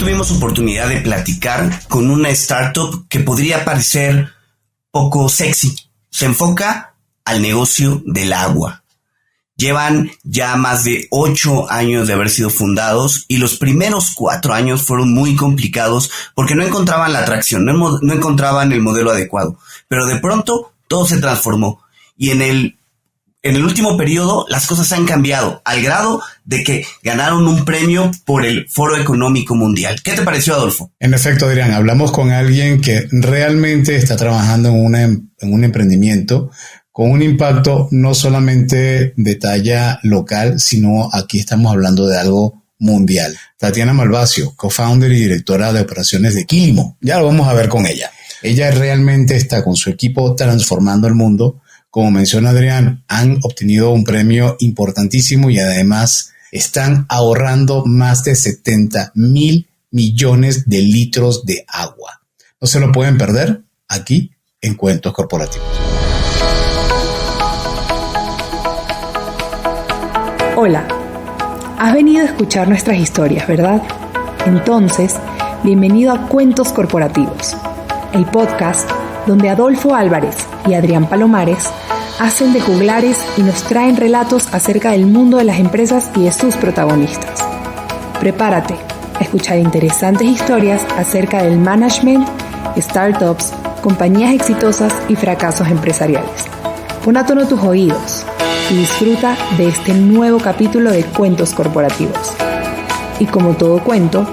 tuvimos oportunidad de platicar con una startup que podría parecer poco sexy. Se enfoca al negocio del agua. Llevan ya más de 8 años de haber sido fundados y los primeros 4 años fueron muy complicados porque no encontraban la atracción, no encontraban el modelo adecuado. Pero de pronto todo se transformó y en el último periodo las cosas han cambiado al grado de que ganaron un premio por el Foro Económico Mundial. ¿Qué te pareció, Adolfo? En efecto, Adrián, hablamos con alguien que realmente está trabajando en un emprendimiento con un impacto no solamente de talla local, sino aquí estamos hablando de algo mundial. Tatiana Malvasio, co-founder y directora de operaciones de Quilimo. Ya lo vamos a ver con ella. Ella realmente está con su equipo transformando el mundo. Como menciona Adrián, han obtenido un premio importantísimo y además están ahorrando más de 70,000 millones de litros de agua. No se lo pueden perder aquí en Cuentos Corporativos. Hola, has venido a escuchar nuestras historias, ¿verdad? Entonces, bienvenido a Cuentos Corporativos, el podcast donde Adolfo Álvarez y Adrián Palomares hacen de juglares y nos traen relatos acerca del mundo de las empresas y de sus protagonistas. Prepárate a escuchar interesantes historias acerca del management, startups, compañías exitosas y fracasos empresariales. Pon a tono tus oídos y disfruta de este nuevo capítulo de Cuentos Corporativos. Y como todo cuento,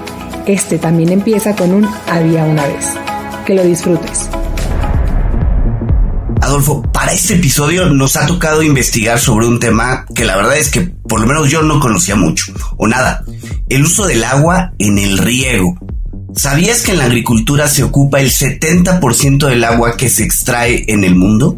este también empieza con un había una vez. Que lo disfrutes. Adolfo, para este episodio nos ha tocado investigar sobre un tema que la verdad es que por lo menos yo no conocía mucho, o nada. El uso del agua en el riego. ¿Sabías que en la agricultura se ocupa el 70% del agua que se extrae en el mundo?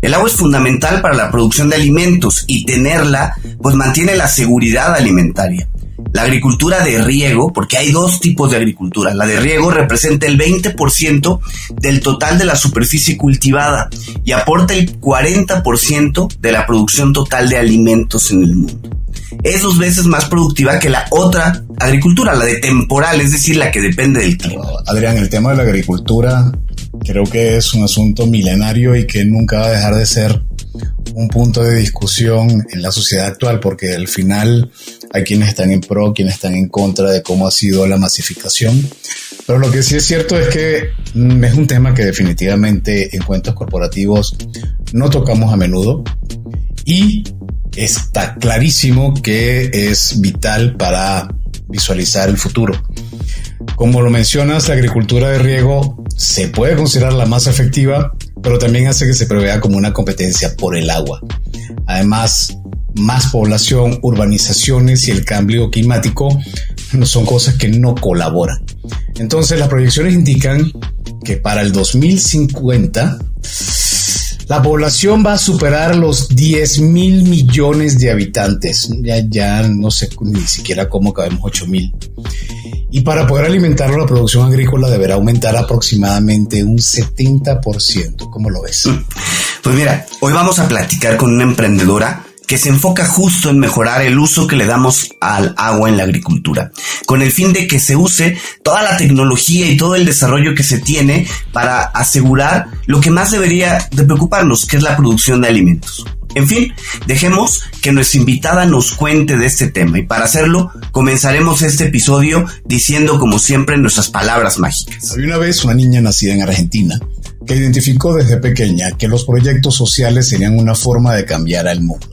El agua es fundamental para la producción de alimentos y tenerla pues mantiene la seguridad alimentaria. La agricultura de riego, porque hay 2 tipos de agricultura, la de riego representa el 20% del total de la superficie cultivada y aporta el 40% de la producción total de alimentos en el mundo. Es 2 veces más productiva que la otra agricultura, la de temporal, es decir, la que depende del clima. Adrián, el tema de la agricultura creo que es un asunto milenario y que nunca va a dejar de ser un punto de discusión en la sociedad actual, porque al final hay quienes están en pro, quienes están en contra de cómo ha sido la masificación. Pero lo que sí es cierto es que es un tema que definitivamente en Cuentos Corporativos no tocamos a menudo y está clarísimo que es vital para visualizar el futuro. Como lo mencionas, la agricultura de riego se puede considerar la más efectiva, pero también hace que se prevea como una competencia por el agua. Además, más población, urbanizaciones y el cambio climático son cosas que no colaboran. Entonces, las proyecciones indican que para el 2050 la población va a superar los 10,000 millones de habitantes. Ya no sé ni siquiera cómo cabemos 8,000. Y para poder alimentarlo, la producción agrícola deberá aumentar aproximadamente un 70%. ¿Cómo lo ves? Pues mira, hoy vamos a platicar con una emprendedora que se enfoca justo en mejorar el uso que le damos al agua en la agricultura, con el fin de que se use toda la tecnología y todo el desarrollo que se tiene para asegurar lo que más debería de preocuparnos, que es la producción de alimentos. En fin, dejemos que nuestra invitada nos cuente de este tema y para hacerlo comenzaremos este episodio diciendo como siempre nuestras palabras mágicas. Había una vez una niña nacida en Argentina que identificó desde pequeña que los proyectos sociales serían una forma de cambiar al mundo.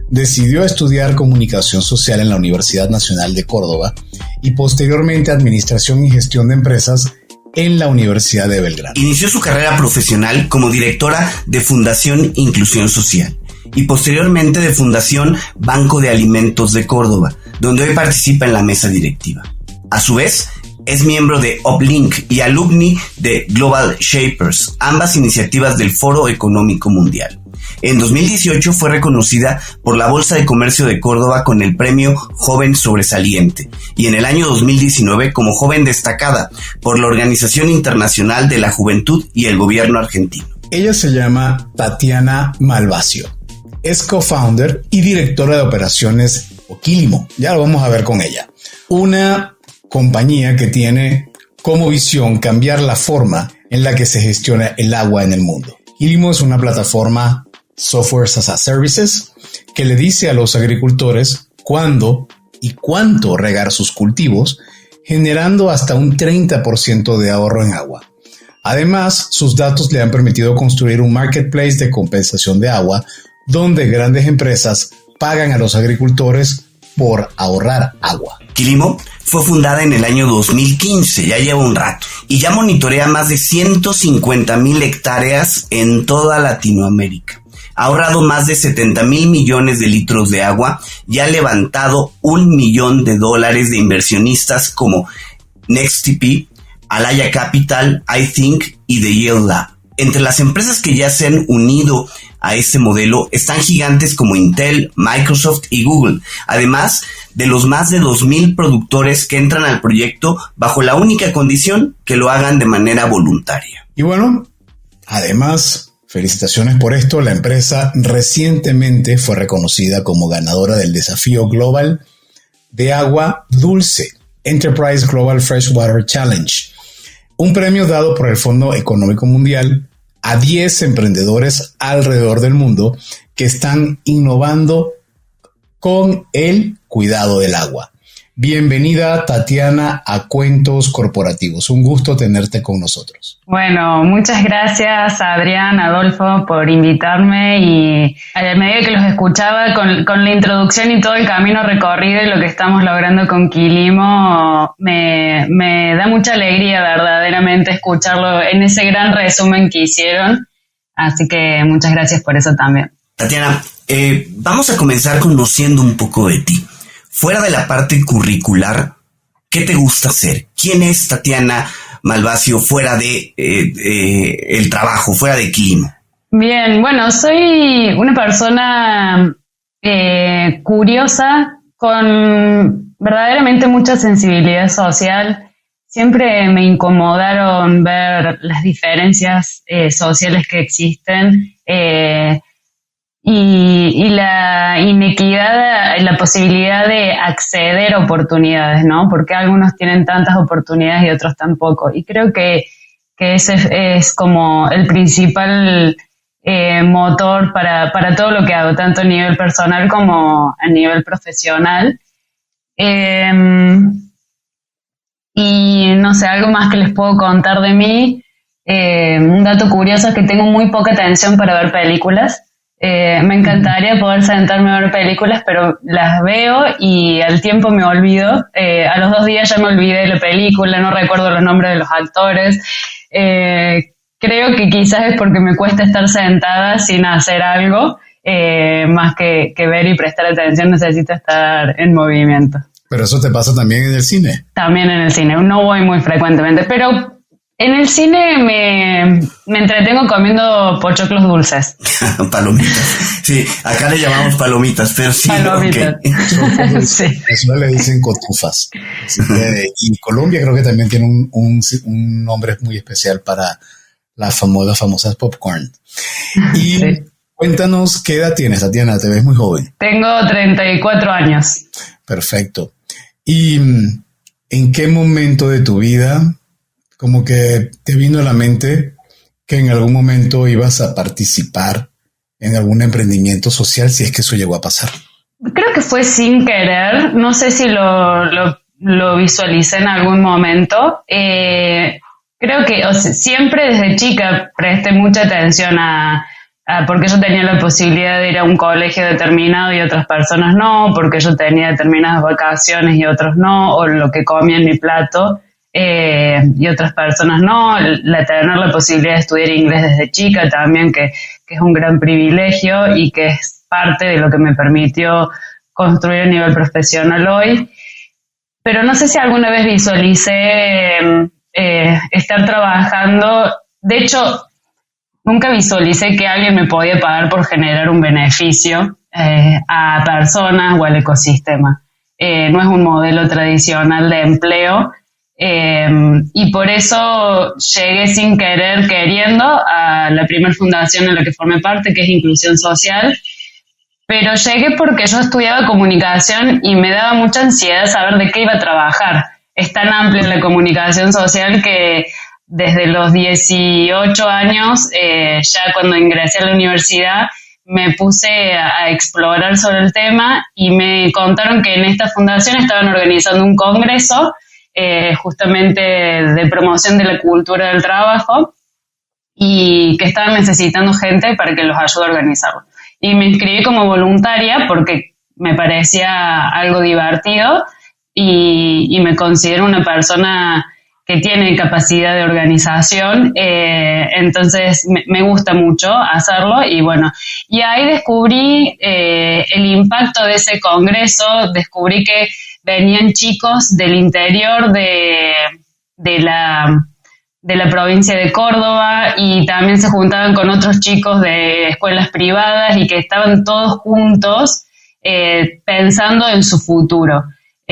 Decidió estudiar comunicación social en la Universidad Nacional de Córdoba y posteriormente administración y gestión de empresas en la Universidad de Belgrano. Inició su carrera profesional como directora de Fundación Inclusión Social y posteriormente de Fundación Banco de Alimentos de Córdoba, donde hoy participa en la mesa directiva. A su vez, es miembro de Uplink y alumni de Global Shapers, ambas iniciativas del Foro Económico Mundial. En 2018 fue reconocida por la Bolsa de Comercio de Córdoba con el premio Joven Sobresaliente y en el año 2019 como joven destacada por la Organización Internacional de la Juventud y el Gobierno argentino. Ella se llama Tatiana Malvasio. Es co-founder y directora de operaciones de Quilimo. Ya lo vamos a ver con ella. Una compañía que tiene como visión cambiar la forma en la que se gestiona el agua en el mundo. Quilimo es una plataforma Software as a Services que le dice a los agricultores cuándo y cuánto regar sus cultivos, generando hasta un 30% de ahorro en agua. Además, sus datos le han permitido construir un marketplace de compensación de agua donde grandes empresas pagan a los agricultores por ahorrar agua. Quilimo fue fundada en el año 2015, ya lleva un rato, y ya monitorea más de 150,000 hectáreas en toda Latinoamérica. Ha ahorrado más de 70,000 millones de litros de agua y ha levantado $1 millón de inversionistas como NextTP, Alaya Capital, iThink y The Yield Lab. Entre las empresas que ya se han unido a este modelo están gigantes como Intel, Microsoft y Google, además de los más de 2,000 productores que entran al proyecto bajo la única condición que lo hagan de manera voluntaria. Y bueno, además, felicitaciones por esto. La empresa recientemente fue reconocida como ganadora del desafío global de agua dulce, Enterprise Global Freshwater Challenge, un premio dado por el Fondo Económico Mundial a 10 emprendedores alrededor del mundo que están innovando con el cuidado del agua. Bienvenida, Tatiana, a Cuentos Corporativos. Un gusto tenerte con nosotros. Bueno, muchas gracias, Adrián, Adolfo, por invitarme, y a medida que los escuchaba con la introducción y todo el camino recorrido y lo que estamos logrando con Quilimo, me da mucha alegría verdaderamente escucharlo en ese gran resumen que hicieron. Así que muchas gracias por eso también. Tatiana, vamos a comenzar conociendo un poco de ti. Fuera de la parte curricular, ¿qué te gusta hacer? ¿Quién es Tatiana Malvasio fuera de el trabajo, fuera de Quilimo? Bien, bueno, soy una persona curiosa, con verdaderamente mucha sensibilidad social. Siempre me incomodaron ver las diferencias sociales que existen, y la inequidad, la posibilidad de acceder a oportunidades, ¿no? Porque algunos tienen tantas oportunidades y otros tampoco. Y creo que ese es como el principal motor para todo lo que hago, tanto a nivel personal como a nivel profesional. Y no sé, algo más que les puedo contar de mí. Un dato curioso es que tengo muy poca atención para ver películas. Me encantaría poder sentarme a ver películas, pero las veo y al tiempo me olvido. A los 2 días ya me olvidé de la película, no recuerdo los nombres de los actores. Creo que quizás es porque me cuesta estar sentada sin hacer algo, más que ver y prestar atención, necesito estar en movimiento. Pero eso te pasa también en el cine. También en el cine, no voy muy frecuentemente, pero en el cine me entretengo comiendo pochoclos dulces. Palomitas. Sí, acá le llamamos palomitas, pero sí. Palomitas. Okay. Sí. Eso le dicen cotufas. Y Colombia creo que también tiene un nombre muy especial para las famosas popcorn. Y sí. Cuéntanos, ¿qué edad tienes, Tatiana? Te ves muy joven. Tengo 34 años. Perfecto. ¿Y en qué momento de tu vida como que te vino a la mente que en algún momento ibas a participar en algún emprendimiento social, si es que eso llegó a pasar? Creo que fue sin querer, no sé si lo visualicé en algún momento. Creo que siempre desde chica presté mucha atención porque yo tenía la posibilidad de ir a un colegio determinado y otras personas no, porque yo tenía determinadas vacaciones y otros no, o lo que comía en mi plato. Y otras personas no, tener la posibilidad de estudiar inglés desde chica también, que es un gran privilegio y que es parte de lo que me permitió construir a nivel profesional hoy. Pero no sé si alguna vez visualicé estar trabajando. De hecho, nunca visualicé que alguien me podía pagar por generar un beneficio a personas o al ecosistema. No es un modelo tradicional de empleo. Y por eso llegué sin querer queriendo a la primera fundación en la que formé parte, que es Inclusión Social, pero llegué porque yo estudiaba comunicación y me daba mucha ansiedad saber de qué iba a trabajar. es tan amplia la comunicación social que desde los 18 años, ya cuando ingresé a la universidad, me puse a explorar sobre el tema y me contaron que en esta fundación estaban organizando un congreso justamente de promoción de la cultura del trabajo y que estaban necesitando gente para que los ayude a organizarlo. Y me inscribí como voluntaria porque me parecía algo divertido y me considero una persona que tiene capacidad de organización, entonces me gusta mucho hacerlo y bueno, y ahí descubrí el impacto de ese congreso, descubrí que venían chicos del interior de la provincia de Córdoba y también se juntaban con otros chicos de escuelas privadas y que estaban todos juntos pensando en su futuro.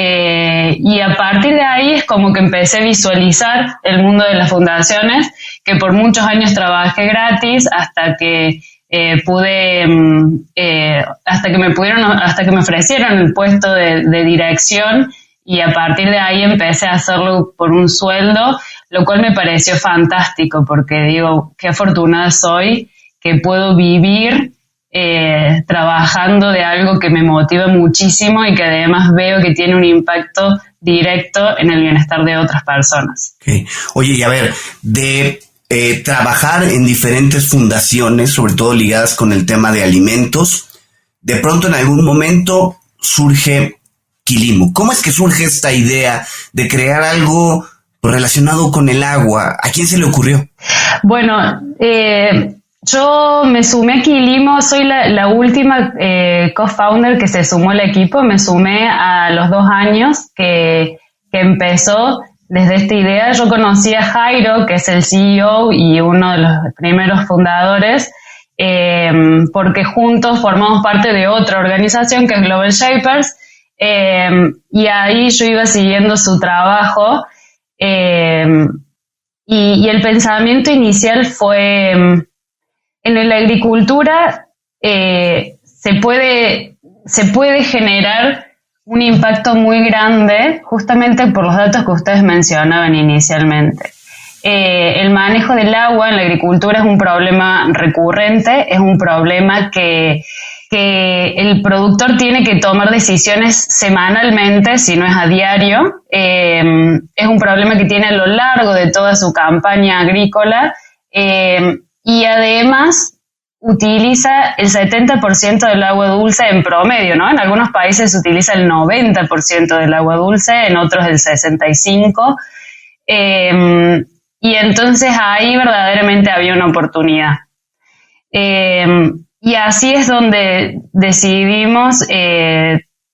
Y a partir de ahí es como que empecé a visualizar el mundo de las fundaciones, que por muchos años trabajé gratis hasta que hasta que me ofrecieron el puesto de dirección y a partir de ahí empecé a hacerlo por un sueldo, lo cual me pareció fantástico porque digo, qué afortunada soy que puedo vivir trabajando de algo que me motiva muchísimo y que además veo que tiene un impacto directo en el bienestar de otras personas. Okay. Oye, y a ver, de trabajar en diferentes fundaciones, sobre todo ligadas con el tema de alimentos, de pronto en algún momento surge Quilimo. ¿Cómo es que surge esta idea de crear algo relacionado con el agua? ¿A quién se le ocurrió? Bueno, yo me sumé a Quilimo, soy la última co-founder que se sumó al equipo, me sumé a los 2 años que empezó desde esta idea. Yo conocí a Jairo, que es el CEO y uno de los primeros fundadores, porque juntos formamos parte de otra organización que es Global Shapers, y ahí yo iba siguiendo su trabajo, y el pensamiento inicial fue... En la agricultura se puede generar un impacto muy grande justamente por los datos que ustedes mencionaban inicialmente. El manejo del agua en la agricultura es un problema recurrente, es un problema que el productor tiene que tomar decisiones semanalmente, si no es a diario. Es un problema que tiene a lo largo de toda su campaña agrícola. Y además utiliza el 70% del agua dulce en promedio, ¿no? En algunos países se utiliza el 90% del agua dulce, en otros el 65%. Y entonces ahí verdaderamente había una oportunidad. Y así es donde decidimos,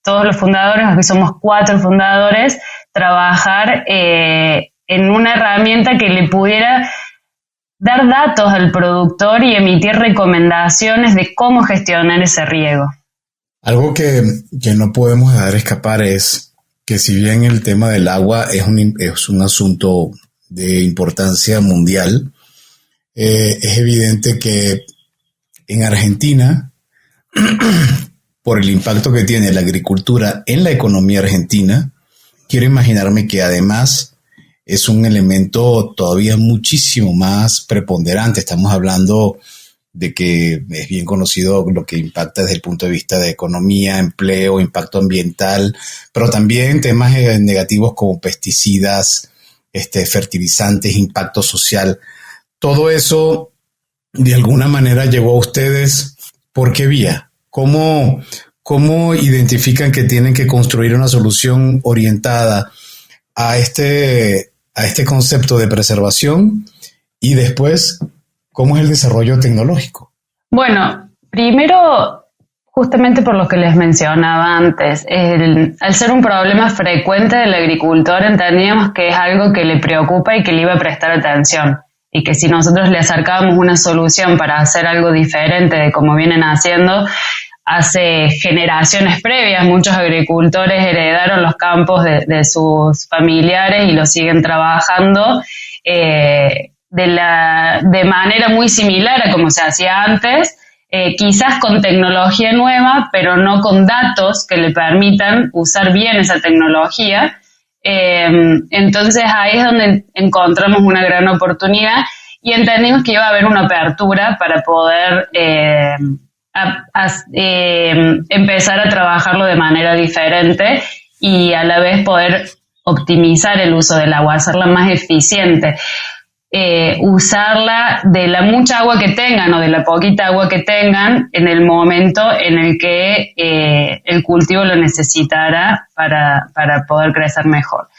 todos los fundadores, aquí somos 4 fundadores, trabajar en una herramienta que le pudiera dar datos al productor y emitir recomendaciones de cómo gestionar ese riego. Algo que no podemos dejar escapar es que si bien el tema del agua es un asunto de importancia mundial, es evidente que en Argentina, por el impacto que tiene la agricultura en la economía argentina, quiero imaginarme que además es un elemento todavía muchísimo más preponderante. Estamos hablando de que es bien conocido lo que impacta desde el punto de vista de economía, empleo, impacto ambiental, pero también temas negativos como pesticidas, fertilizantes, impacto social. Todo eso, de alguna manera, llegó a ustedes. ¿Por qué vía? ¿Cómo identifican que tienen que construir una solución orientada a este concepto de preservación y después cómo es el desarrollo tecnológico? Bueno, primero, justamente por lo que les mencionaba antes, al ser un problema frecuente del agricultor, entendíamos que es algo que le preocupa y que le iba a prestar atención y que si nosotros le acercábamos una solución para hacer algo diferente de como vienen haciendo, hace generaciones previas, muchos agricultores heredaron los campos de sus familiares y los siguen trabajando de manera muy similar a como se hacía antes, quizás con tecnología nueva, pero no con datos que le permitan usar bien esa tecnología. Entonces ahí es donde encontramos una gran oportunidad y entendimos que iba a haber una apertura para poder empezar a trabajarlo de manera diferente y a la vez poder optimizar el uso del agua, hacerla más eficiente. Usarla de la mucha agua que tengan o de la poquita agua que tengan en el momento en el que el cultivo lo necesitara para poder crecer mejor.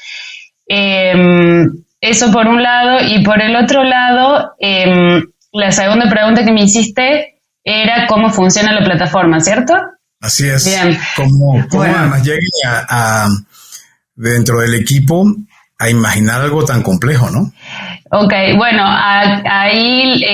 Eso por un lado, y por el otro lado, la segunda pregunta que me hiciste era cómo funciona la plataforma, ¿cierto? Así es. Bien. ¿Cómo Bueno. además lleguen a dentro del equipo a imaginar algo tan complejo, ¿no? Ok, bueno, ahí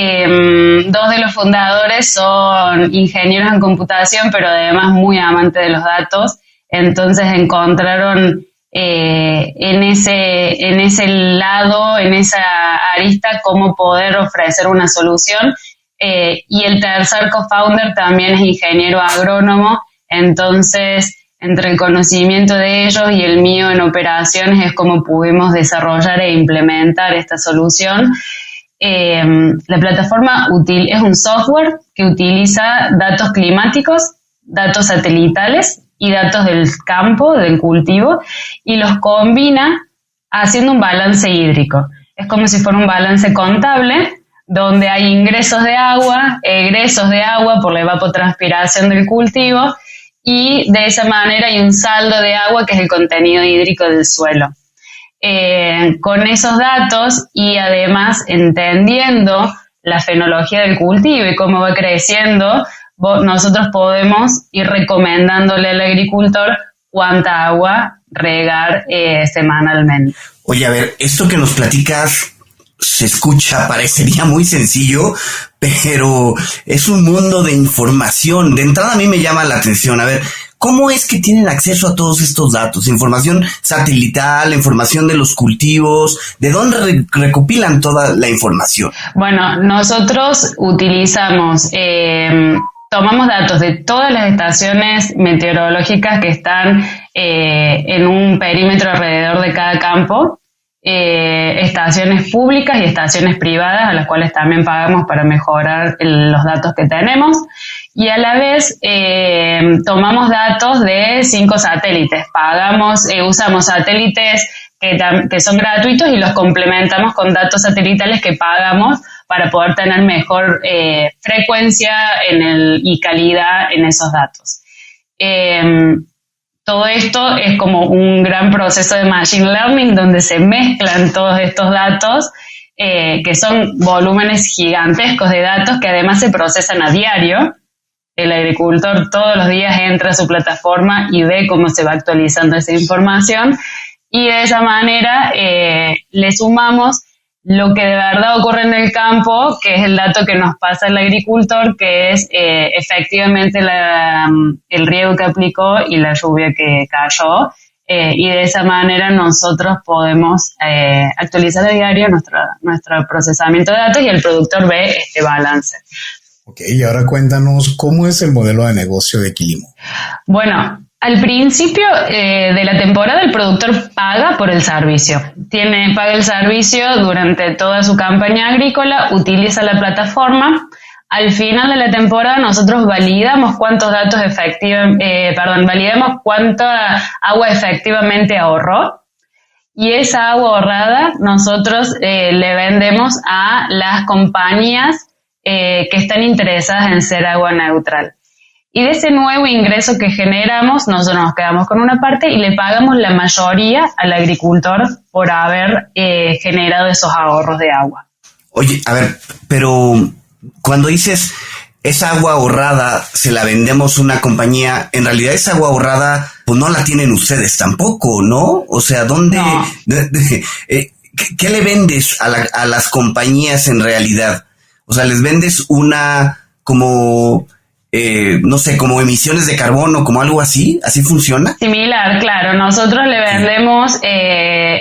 dos de los fundadores son ingenieros en computación, pero además muy amantes de los datos. Entonces encontraron en ese lado, en esa arista, cómo poder ofrecer una solución. Y el tercer co-founder también es ingeniero agrónomo, entonces entre el conocimiento de ellos y el mío en operaciones es como pudimos desarrollar e implementar esta solución. La plataforma es un software que utiliza datos climáticos, datos satelitales y datos del campo, del cultivo, y los combina haciendo un balance hídrico. Es como si fuera un balance contable, donde hay ingresos de agua, egresos de agua por la evapotranspiración del cultivo, y de esa manera hay un saldo de agua que es el contenido hídrico del suelo. Con esos datos y además entendiendo la fenología del cultivo y cómo va creciendo, nosotros podemos ir recomendándole al agricultor cuánta agua regar semanalmente. Oye, a ver, esto que nos platicas se escucha, parecería muy sencillo, pero es un mundo de información. De entrada a mí me llama la atención. A ver, ¿cómo es que tienen acceso a todos estos datos? Información satelital, información de los cultivos. ¿De dónde recopilan toda la información? Bueno, nosotros utilizamos, tomamos datos de todas las estaciones meteorológicas que están en un perímetro alrededor de cada campo. Estaciones públicas y estaciones privadas a las cuales también pagamos para mejorar los datos que tenemos, y a la vez tomamos datos de 5 satélites, usamos satélites que son gratuitos y los complementamos con datos satelitales que pagamos para poder tener mejor frecuencia y calidad en esos datos. Todo esto es como un gran proceso de machine learning donde se mezclan todos estos datos, que son volúmenes gigantescos de datos que además se procesan a diario. El agricultor todos los días entra a su plataforma y ve cómo se va actualizando esa información, y de esa manera le sumamos lo que de verdad ocurre en el campo, que es el dato que nos pasa el agricultor, que es efectivamente el riego que aplicó y la lluvia que cayó, y de esa manera nosotros podemos actualizar a diario nuestro procesamiento de datos y el productor ve este balance. Ok, y ahora cuéntanos cómo es el modelo de negocio de Quilimo. Bueno, al principio de la temporada el productor paga por el servicio. Paga el servicio durante toda su campaña agrícola, utiliza la plataforma. Al final de la temporada nosotros validamos validamos cuánta agua efectivamente ahorró, y esa agua ahorrada nosotros le vendemos a las compañías que están interesadas en ser agua neutral. Y de ese nuevo ingreso que generamos, nosotros nos quedamos con una parte y le pagamos la mayoría al agricultor por haber generado esos ahorros de agua. Oye, a ver, pero cuando dices esa agua ahorrada se la vendemos a una compañía, en realidad esa agua ahorrada pues no la tienen ustedes tampoco, ¿no? O sea, ¿dónde? No. ¿Qué le vendes a las compañías en realidad? O sea, ¿les vendes una como... no sé, como emisiones de carbono, como algo así? ¿Así funciona? Similar, claro. Nosotros le vendemos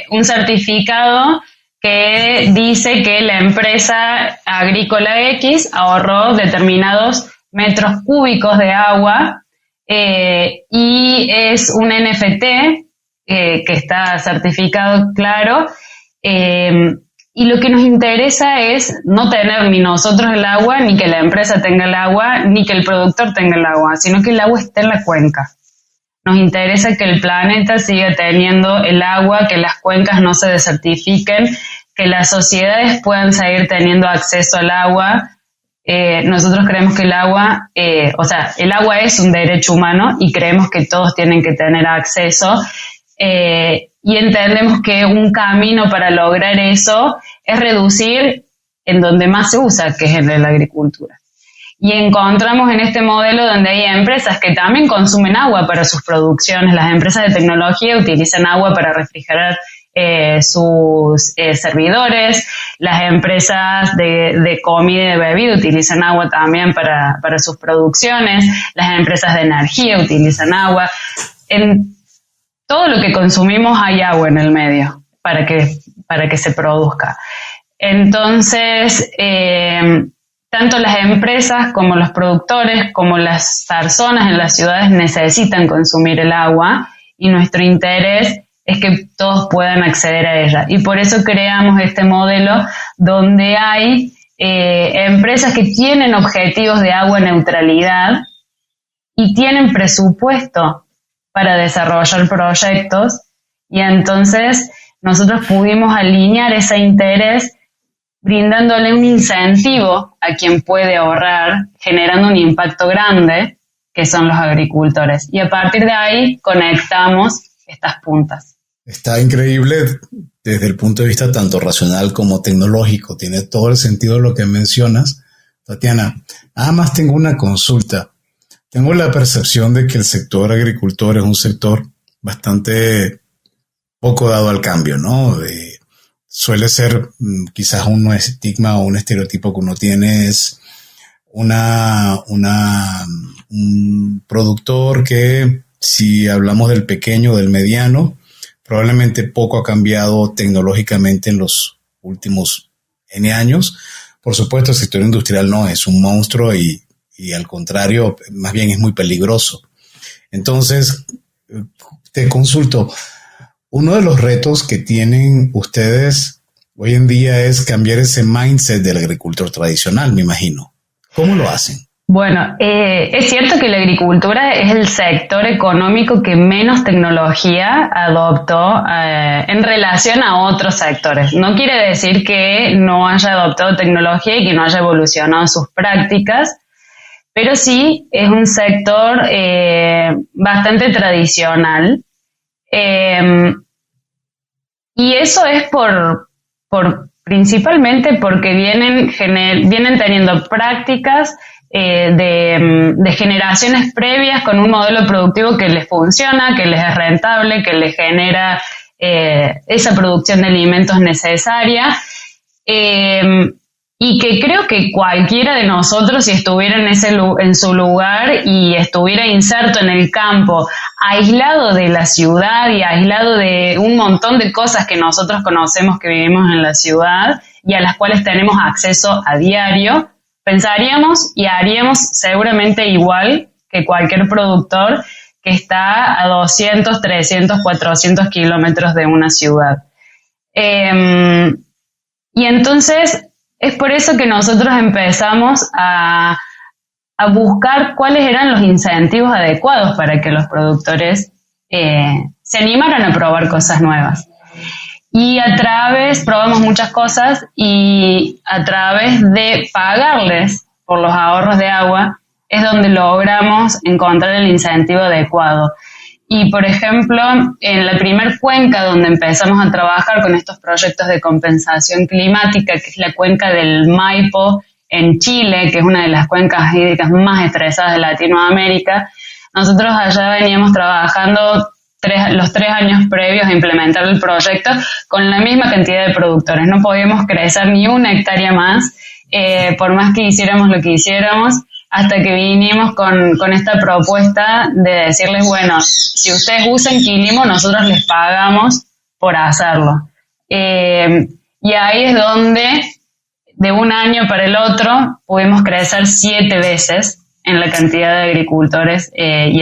un certificado que dice que la empresa agrícola X ahorró determinados metros cúbicos de agua, y es un NFT que está certificado, claro. Y lo que nos interesa es no tener ni nosotros el agua, ni que la empresa tenga el agua, ni que el productor tenga el agua, sino que el agua esté en la cuenca. Nos interesa que el planeta siga teniendo el agua, que las cuencas no se desertifiquen, que las sociedades puedan seguir teniendo acceso al agua. Nosotros creemos que el agua es un derecho humano y creemos que todos tienen que tener acceso. Y entendemos que un camino para lograr eso es reducir en donde más se usa, que es en la agricultura. Y encontramos en este modelo donde hay empresas que también consumen agua para sus producciones. Las empresas de tecnología utilizan agua para refrigerar sus servidores. Las empresas de comida y de bebida utilizan agua también para sus producciones. Las empresas de energía utilizan agua. En todo lo que consumimos hay agua en el medio para que se produzca. Entonces, tanto las empresas como los productores, como las personas en las ciudades necesitan consumir el agua y nuestro interés es que todos puedan acceder a ella. Y por eso creamos este modelo donde hay empresas que tienen objetivos de agua neutralidad y tienen presupuesto para desarrollar proyectos, y entonces nosotros pudimos alinear ese interés brindándole un incentivo a quien puede ahorrar, generando un impacto grande, que son los agricultores. Y a partir de ahí conectamos estas puntas. Está increíble desde el punto de vista tanto racional como tecnológico. Tiene todo el sentido lo que mencionas. Tatiana, nada más tengo una consulta. Tengo la percepción de que el sector agricultor es un sector bastante poco dado al cambio, ¿no? Suele ser quizás un estigma o un estereotipo que uno tiene es un productor que, si hablamos del pequeño o del mediano, probablemente poco ha cambiado tecnológicamente en los últimos N años. Por supuesto, el sector industrial no es un monstruo y al contrario, más bien es muy peligroso. Entonces, te consulto, uno de los retos que tienen ustedes hoy en día es cambiar ese mindset del agricultor tradicional, me imagino. ¿Cómo lo hacen? Bueno, es cierto que la agricultura es el sector económico que menos tecnología adoptó en relación a otros sectores. No quiere decir que no haya adoptado tecnología y que no haya evolucionado sus prácticas, pero sí es un sector bastante tradicional. Y eso es principalmente porque vienen teniendo prácticas de generaciones previas con un modelo productivo que les funciona, que les es rentable, que les genera esa producción de alimentos necesaria, y que creo que cualquiera de nosotros, si estuviera en su lugar y estuviera inserto en el campo, aislado de la ciudad y aislado de un montón de cosas que nosotros conocemos que vivimos en la ciudad y a las cuales tenemos acceso a diario, pensaríamos y haríamos seguramente igual que cualquier productor que está a 200, 300, 400 kilómetros de una ciudad. Y entonces es por eso que nosotros empezamos a buscar cuáles eran los incentivos adecuados para que los productores se animaran a probar cosas nuevas. Y probamos muchas cosas y a través de pagarles por los ahorros de agua es donde logramos encontrar el incentivo adecuado. Y, por ejemplo, en la primer cuenca donde empezamos a trabajar con estos proyectos de compensación climática, que es la cuenca del Maipo en Chile, que es una de las cuencas hídricas más estresadas de Latinoamérica, nosotros allá veníamos trabajando los 3 años previos a implementar el proyecto con la misma cantidad de productores. No podíamos crecer ni una hectárea más, por más que hiciéramos lo que hiciéramos, hasta que vinimos con esta propuesta de decirles, bueno, si ustedes usan Quilimo, nosotros les pagamos por hacerlo. Y ahí es donde, de un año para el otro, pudimos crecer 7 veces en la cantidad de agricultores y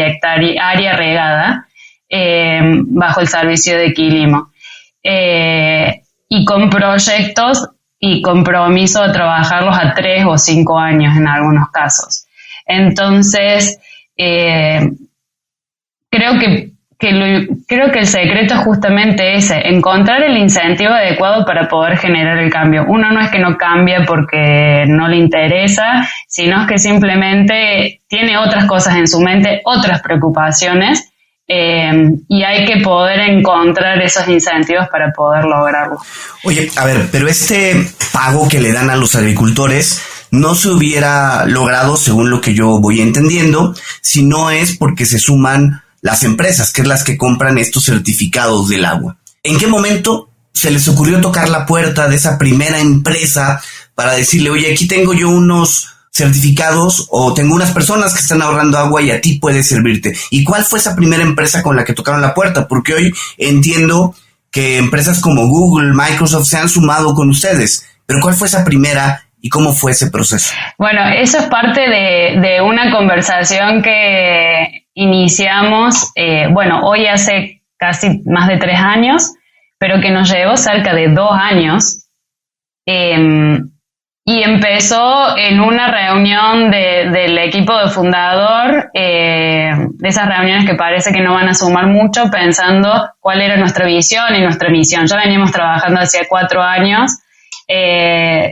área regada. bajo el servicio de Quilimo. Y con proyectos y compromiso de trabajarlos a 3 o 5 años en algunos casos. Entonces, creo que el secreto es justamente ese, encontrar el incentivo adecuado para poder generar el cambio. Uno no es que no cambia porque no le interesa, sino que simplemente tiene otras cosas en su mente, otras preocupaciones, y hay que poder encontrar esos incentivos para poder lograrlo. Oye, a ver, pero este pago que le dan a los agricultores no se hubiera logrado, según lo que yo voy entendiendo, si no es porque se suman las empresas, que es las que compran estos certificados del agua. ¿En qué momento se les ocurrió tocar la puerta de esa primera empresa para decirle, oye, aquí tengo yo unos certificados o tengo unas personas que están ahorrando agua y a ti puede servirte? ¿Y cuál fue esa primera empresa con la que tocaron la puerta? Porque hoy entiendo que empresas como Google, Microsoft se han sumado con ustedes, pero ¿cuál fue esa primera y cómo fue ese proceso? Bueno, eso es parte de una conversación que iniciamos, hoy hace casi más de 3 años, pero que nos llevó cerca de 2 años, y empezó en una reunión del equipo de fundador, de esas reuniones que parece que no van a sumar mucho, pensando cuál era nuestra visión y nuestra misión. Ya veníamos trabajando hacía 4 años,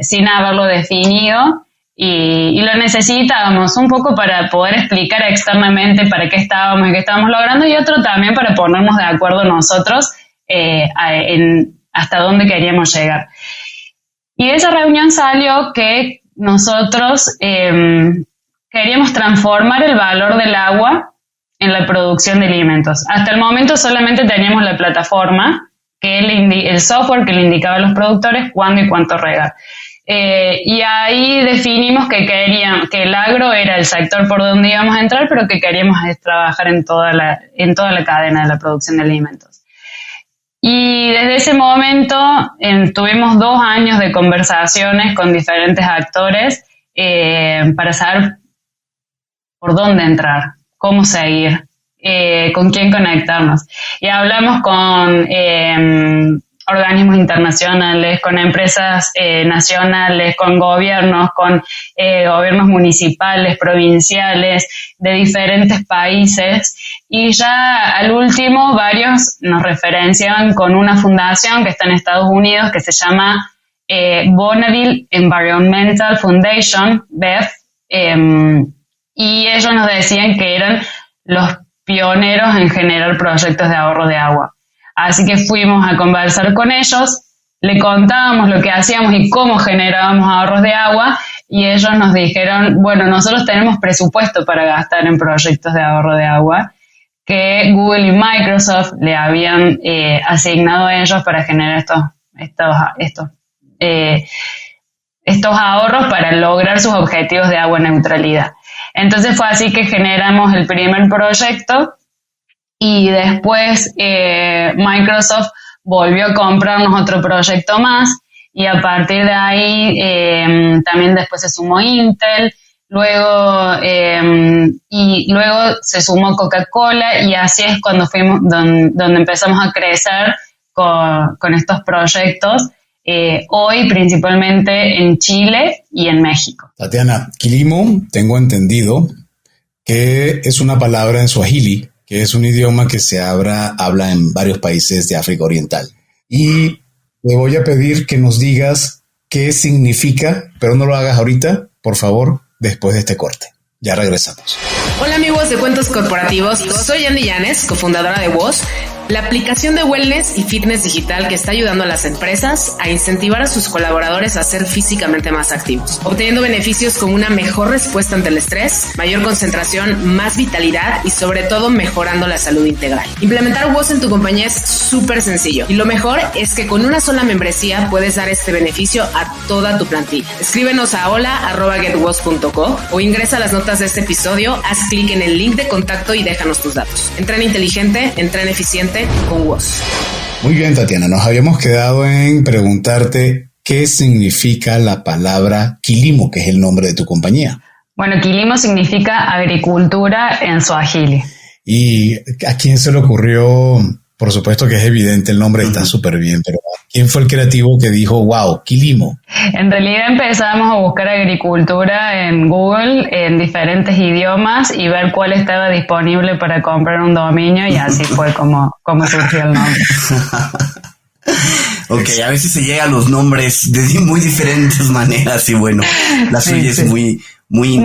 sin haberlo definido, y lo necesitábamos un poco para poder explicar externamente para qué estábamos y qué estábamos logrando, y otro también para ponernos de acuerdo nosotros en hasta dónde queríamos llegar. Y de esa reunión salió que nosotros queríamos transformar el valor del agua en la producción de alimentos. Hasta el momento solamente teníamos la plataforma, que el software que le indicaba a los productores cuándo y cuánto regar. Y ahí definimos que el agro era el sector por donde íbamos a entrar, pero que queríamos trabajar en toda la cadena de la producción de alimentos. Y desde ese momento tuvimos 2 años de conversaciones con diferentes actores para saber por dónde entrar, cómo seguir, con quién conectarnos. Y hablamos con organismos internacionales, con empresas nacionales, con gobiernos municipales, provinciales, de diferentes países, y ya al último varios nos referenciaban con una fundación que está en Estados Unidos que se llama Bonneville Environmental Foundation, BEF, y ellos nos decían que eran los pioneros en generar proyectos de ahorro de agua. Así que fuimos a conversar con ellos, le contábamos lo que hacíamos y cómo generábamos ahorros de agua, y ellos nos dijeron, bueno, nosotros tenemos presupuesto para gastar en proyectos de ahorro de agua, que Google y Microsoft le habían asignado a ellos para generar estos ahorros para lograr sus objetivos de agua neutralidad. Entonces fue así que generamos el primer proyecto, y después Microsoft volvió a comprarnos otro proyecto más, y a partir de ahí también después se sumó Intel, luego se sumó Coca-Cola, y así es cuando fuimos donde empezamos a crecer con estos proyectos, hoy principalmente en Chile y en México. Tatiana, Quilimo, tengo entendido que es una palabra en suajili, que es un idioma que se habla en varios países de África Oriental. Y te voy a pedir que nos digas qué significa, pero no lo hagas ahorita, por favor, después de este corte. Ya regresamos. Hola amigos de Cuentos Corporativos, soy Andy Llanes, cofundadora de WOS, la aplicación de wellness y fitness digital que está ayudando a las empresas a incentivar a sus colaboradores a ser físicamente más activos, obteniendo beneficios como una mejor respuesta ante el estrés, mayor concentración, más vitalidad y sobre todo mejorando la salud integral. Implementar WOS en tu compañía es súper sencillo, y lo mejor es que con una sola membresía puedes dar este beneficio a toda tu plantilla. Escríbenos a hola@getwos.co o ingresa a las notas de este episodio, haz clic en el link de contacto y déjanos tus datos. Entrena inteligente, entrena eficiente con WOS. Muy bien, Tatiana, nos habíamos quedado en preguntarte qué significa la palabra Quilimo, que es el nombre de tu compañía. Bueno, Quilimo significa agricultura en suajili. ¿Y a quién se le ocurrió? Por supuesto que es evidente, el nombre está súper bien, pero ¿quién fue el creativo que dijo, wow, Quilimo? En realidad empezamos a buscar agricultura en Google en diferentes idiomas y ver cuál estaba disponible para comprar un dominio, y así fue como surgió el nombre. Ok, a veces se llega a los nombres de muy diferentes maneras y bueno, la suya es muy interesante. Muy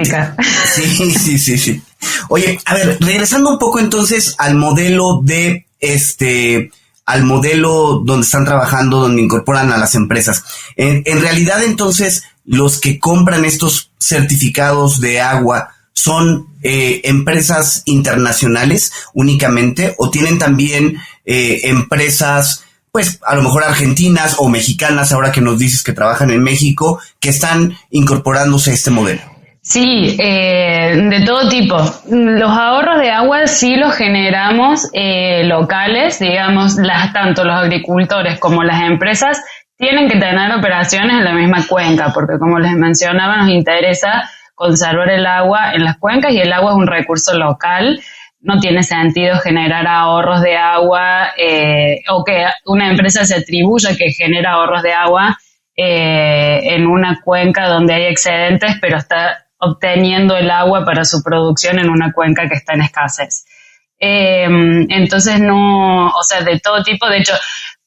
práctica. Sí. Oye, a ver, regresando un poco entonces al modelo al modelo donde están trabajando, donde incorporan a las empresas. En realidad, entonces, los que compran estos certificados de agua son empresas internacionales únicamente, o tienen también empresas, pues a lo mejor argentinas o mexicanas, ahora que nos dices que trabajan en México, que están incorporándose a este modelo. Sí, de todo tipo. Los ahorros de agua sí los generamos locales, digamos, tanto los agricultores como las empresas tienen que tener operaciones en la misma cuenca, porque como les mencionaba, nos interesa conservar el agua en las cuencas, y el agua es un recurso local. No tiene sentido generar ahorros de agua o que una empresa se atribuya que genera ahorros de agua en una cuenca donde hay excedentes, pero está obteniendo el agua para su producción en una cuenca que está en escasez. Entonces de todo tipo. De hecho,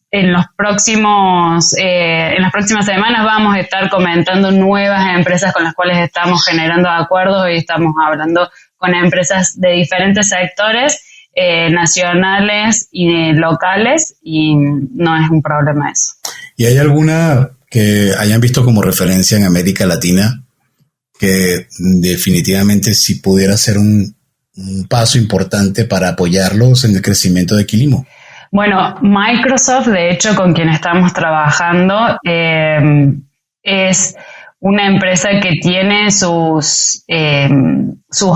en las próximas semanas vamos a estar comentando nuevas empresas con las cuales estamos generando acuerdos. Hoy estamos hablando con empresas de diferentes sectores, nacionales y locales, y no es un problema eso. ¿Y hay alguna que hayan visto como referencia en América Latina que definitivamente sí pudiera ser un paso importante para apoyarlos en el crecimiento de Quilimo? Bueno, Microsoft, de hecho, con quien estamos trabajando, es una empresa que tiene sus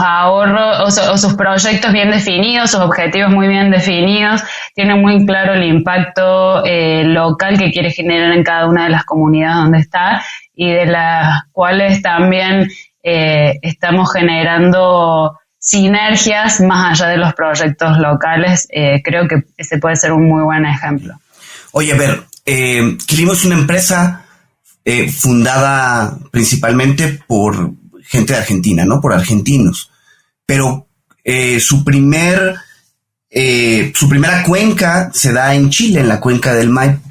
ahorros o sus proyectos bien definidos, sus objetivos muy bien definidos, tiene muy claro el impacto local que quiere generar en cada una de las comunidades donde está, y de las cuales también estamos generando sinergias más allá de los proyectos locales. Creo que ese puede ser un muy buen ejemplo. Oye, a ver, Quilimo es una empresa fundada principalmente por gente de Argentina, ¿no? Por argentinos. Pero su primera cuenca se da en Chile, en la cuenca del Maipo,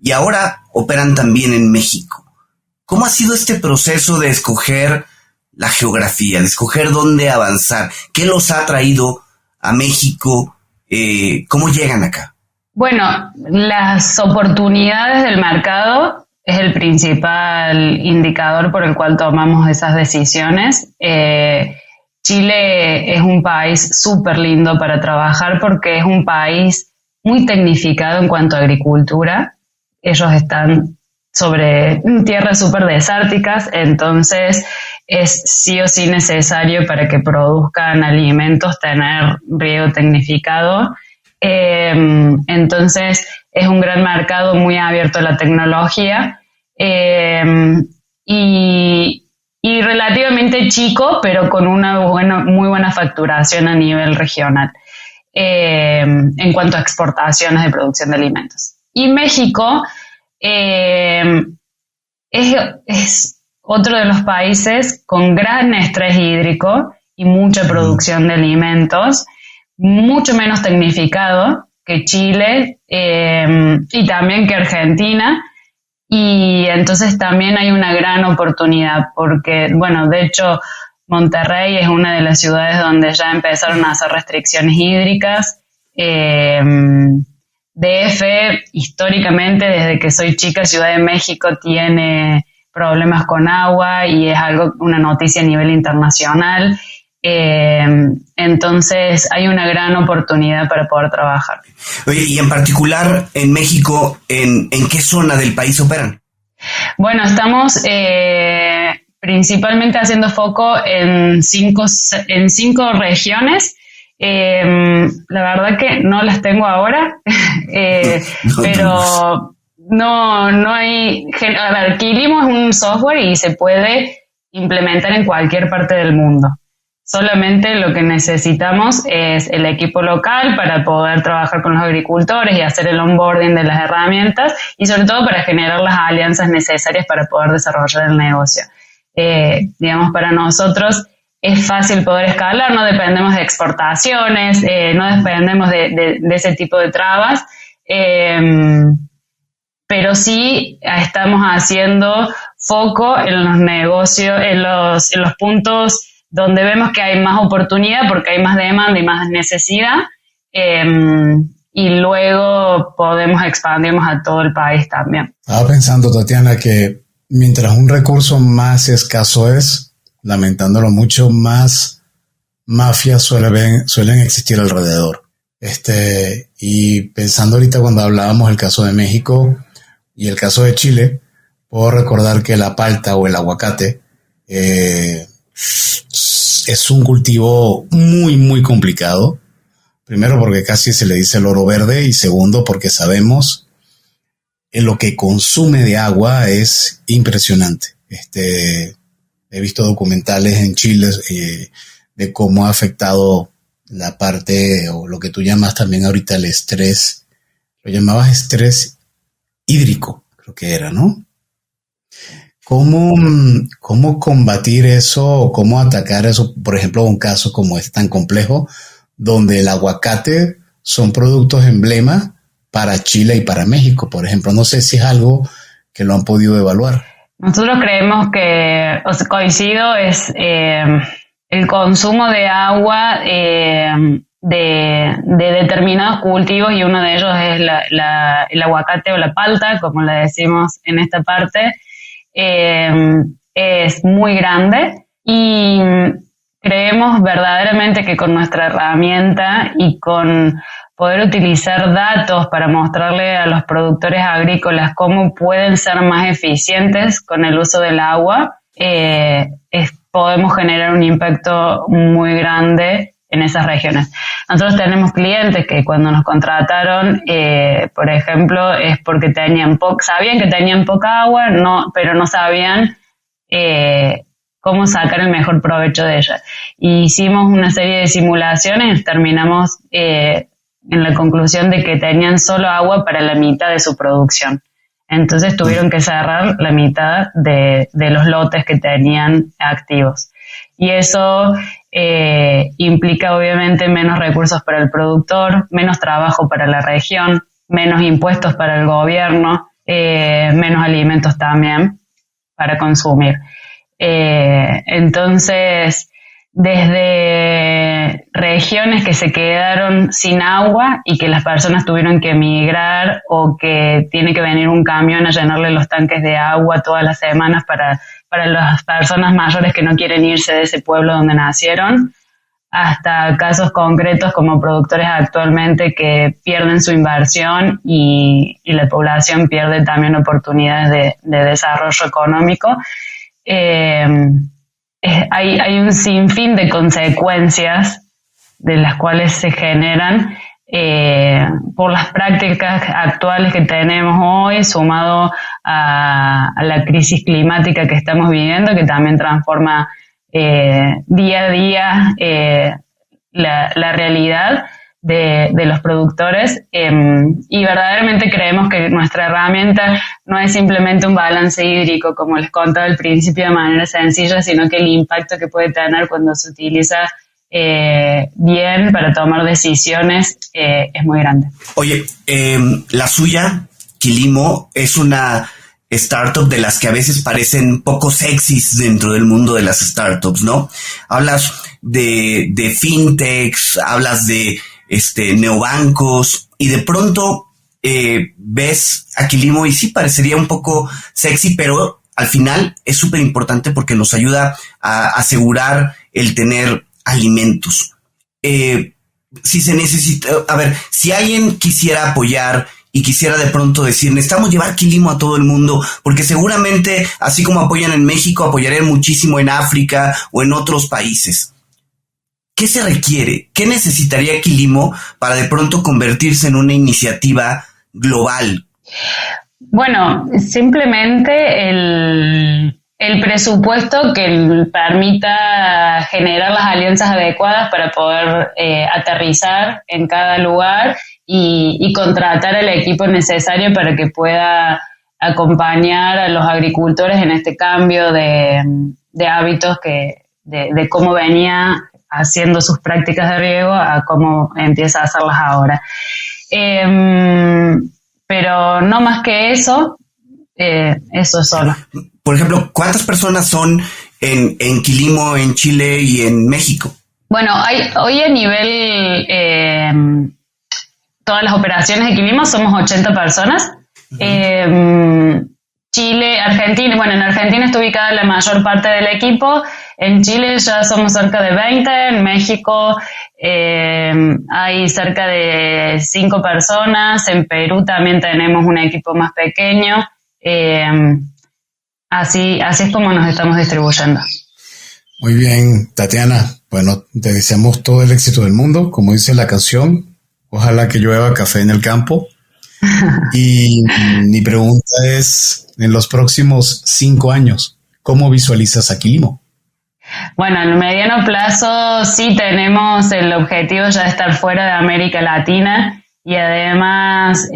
y ahora operan también en México. ¿Cómo ha sido este proceso de escoger la geografía, de escoger dónde avanzar? ¿Qué los ha traído a México? ¿Cómo llegan acá? Bueno, las oportunidades del mercado es el principal indicador por el cual tomamos esas decisiones. Chile es un país súper lindo para trabajar porque es un país muy tecnificado en cuanto a agricultura. Ellos están sobre tierras súper desérticas, entonces es sí o sí necesario para que produzcan alimentos tener riego tecnificado. Entonces es un gran mercado muy abierto a la tecnología y relativamente chico, pero con una muy buena facturación a nivel regional en cuanto a exportaciones de producción de alimentos. Y México es otro de los países con gran estrés hídrico y mucha producción de alimentos, mucho menos tecnificado que Chile y también que Argentina, y entonces también hay una gran oportunidad porque, bueno, de hecho Monterrey es una de las ciudades donde ya empezaron a hacer restricciones hídricas. DF, históricamente, desde que soy chica, Ciudad de México tiene problemas con agua y es una noticia a nivel internacional. Entonces hay una gran oportunidad para poder trabajar. Oye, y en particular en México, ¿en qué zona del país operan? Bueno, estamos principalmente haciendo foco en cinco regiones. La verdad que no las tengo ahora, pero no hay. A ver, Quilimo es un software y se puede implementar en cualquier parte del mundo. Solamente lo que necesitamos es el equipo local para poder trabajar con los agricultores y hacer el onboarding de las herramientas y sobre todo para generar las alianzas necesarias para poder desarrollar el negocio. Digamos, para nosotros es fácil poder escalar, no dependemos de exportaciones, no dependemos de ese tipo de trabas, pero sí estamos haciendo foco en los negocios, en los puntos donde vemos que hay más oportunidad porque hay más demanda y más necesidad, y luego podemos expandirnos a todo el país también. Estaba pensando, Tatiana, que mientras un recurso más escaso es, lamentándolo mucho, más mafias suelen existir alrededor. Y pensando ahorita cuando hablábamos del caso de México y el caso de Chile, puedo recordar que la palta o el aguacate es un cultivo muy, muy complicado. Primero porque casi se le dice el oro verde y segundo porque sabemos que lo que consume de agua es impresionante. He visto documentales en Chile de cómo ha afectado la parte o lo que tú llamas también ahorita el estrés. Lo llamabas estrés hídrico, creo que era, ¿no? ¿Cómo combatir eso o cómo atacar eso? Por ejemplo, un caso como este tan complejo, donde el aguacate son productos emblema para Chile y para México, por ejemplo. No sé si es algo que lo han podido evaluar. Nosotros creemos que, coincido, es el consumo de agua de determinados cultivos y uno de ellos es el aguacate o la palta, como le decimos en esta parte. Es muy grande y creemos verdaderamente que con nuestra herramienta y con poder utilizar datos para mostrarle a los productores agrícolas cómo pueden ser más eficientes con el uso del agua, podemos generar un impacto muy grande en esas regiones. Nosotros tenemos clientes que cuando nos contrataron, por ejemplo, es porque sabían que tenían poca agua, pero no sabían cómo sacar el mejor provecho de ella. Y hicimos una serie de simulaciones y terminamos en la conclusión de que tenían solo agua para la mitad de su producción. Entonces tuvieron que cerrar la mitad de los lotes que tenían activos. Y eso implica obviamente menos recursos para el productor, menos trabajo para la región, menos impuestos para el gobierno, menos alimentos también para consumir. Entonces, desde regiones que se quedaron sin agua y que las personas tuvieron que emigrar o que tiene que venir un camión a llenarle los tanques de agua todas las semanas para las personas mayores que no quieren irse de ese pueblo donde nacieron, hasta casos concretos como productores actualmente que pierden su inversión y la población pierde también oportunidades de desarrollo económico. Hay un sinfín de consecuencias de las cuales se generan por las prácticas actuales que tenemos hoy, sumado a la crisis climática que estamos viviendo, que también transforma día a día la realidad de los productores, y verdaderamente creemos que nuestra herramienta no es simplemente un balance hídrico, como les contaba al principio de manera sencilla, sino que el impacto que puede tener cuando se utiliza bien para tomar decisiones es muy grande. Oye, la suya, Quilimo, es una startup de las que a veces parecen poco sexys dentro del mundo de las startups, ¿no? Hablas de fintechs, hablas de neobancos y de pronto ves a Quilimo y sí parecería un poco sexy, pero al final es súper importante porque nos ayuda a asegurar el tener alimentos. Si se necesita, si alguien quisiera apoyar y quisiera de pronto decir, necesitamos llevar Quilimo a todo el mundo, porque seguramente, así como apoyan en México, apoyarían muchísimo en África o en otros países. ¿Qué se requiere? ¿Qué necesitaría Quilimo para de pronto convertirse en una iniciativa global? Bueno, simplemente el presupuesto que permita generar las alianzas adecuadas para poder aterrizar en cada lugar y contratar el equipo necesario para que pueda acompañar a los agricultores en este cambio de hábitos de cómo venía haciendo sus prácticas de riego a cómo empieza a hacerlas ahora. Pero no más que eso es solo. Por ejemplo, ¿cuántas personas son en Quilimo, en Chile y en México? Bueno, hoy a nivel todas las operaciones de Quilimo somos 80 personas. Chile, Argentina, bueno, en Argentina está ubicada la mayor parte del equipo, en Chile ya somos cerca de 20, en México hay cerca de 5 personas, en Perú también tenemos un equipo más pequeño, así es como nos estamos distribuyendo. Muy bien, Tatiana, bueno, te deseamos todo el éxito del mundo, como dice la canción, ojalá que llueva café en el campo. Y mi pregunta es, en los próximos 5 años, ¿cómo visualizas a Quilimo? Bueno, en el mediano plazo sí tenemos el objetivo ya de estar fuera de América Latina y además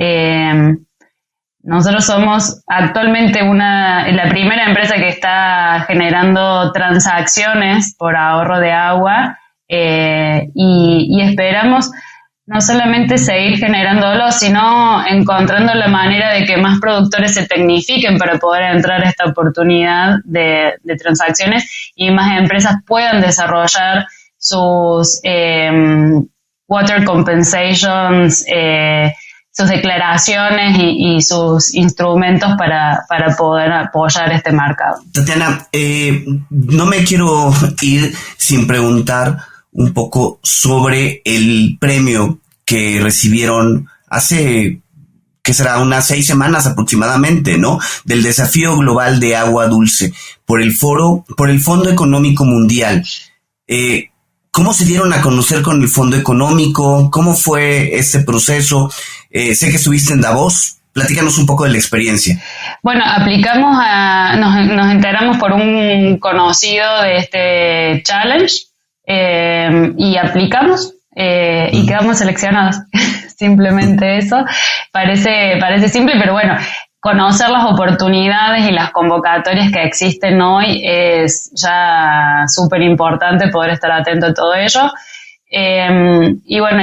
nosotros somos actualmente la primera empresa que está generando transacciones por ahorro de agua y esperamos no solamente seguir generándolo, sino encontrando la manera de que más productores se tecnifiquen para poder entrar a esta oportunidad de transacciones y más empresas puedan desarrollar sus water compensations, sus declaraciones y sus instrumentos para poder apoyar este mercado. Tatiana, no me quiero ir sin preguntar un poco sobre el premio que recibieron hace, ¿qué será? Unas 6 semanas aproximadamente, ¿no? Del Desafío Global de Agua Dulce por el Fondo Económico Mundial. ¿Cómo se dieron a conocer con el Fondo Económico? ¿Cómo fue este proceso? Sé que estuviste en Davos. Platícanos un poco de la experiencia. Bueno, nos enteramos por un conocido de este challenge. Y aplicamos y quedamos seleccionados. Simplemente eso. Parece simple, pero bueno, conocer las oportunidades y las convocatorias que existen hoy es ya súper importante poder estar atento a todo ello. Y bueno,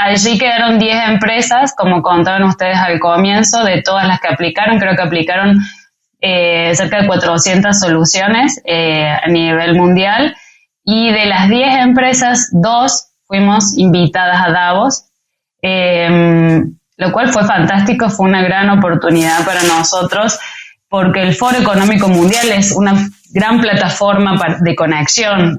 allí quedaron 10 empresas, como contaban ustedes al comienzo, de todas las que aplicaron. Creo que aplicaron cerca de 400 soluciones a nivel mundial. Y de las 10 empresas, 2 fuimos invitadas a Davos, lo cual fue fantástico, fue una gran oportunidad para nosotros, porque el Foro Económico Mundial es una gran plataforma de conexión.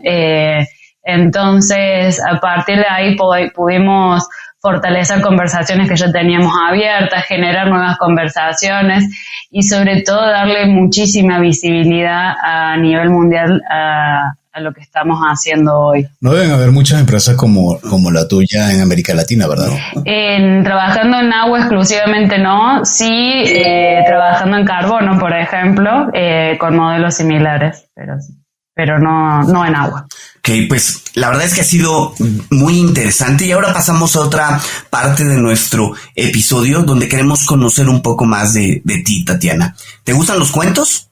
Entonces, a partir de ahí pudimos fortalecer conversaciones que ya teníamos abiertas, generar nuevas conversaciones y sobre todo darle muchísima visibilidad a nivel mundial a lo que estamos haciendo hoy. No deben haber muchas empresas como la tuya en América Latina, ¿verdad? Trabajando en agua exclusivamente no, sí trabajando en carbono, por ejemplo, con modelos similares, pero no en agua. Ok, pues la verdad es que ha sido muy interesante y ahora pasamos a otra parte de nuestro episodio donde queremos conocer un poco más de ti, Tatiana. ¿Te gustan los cuentos?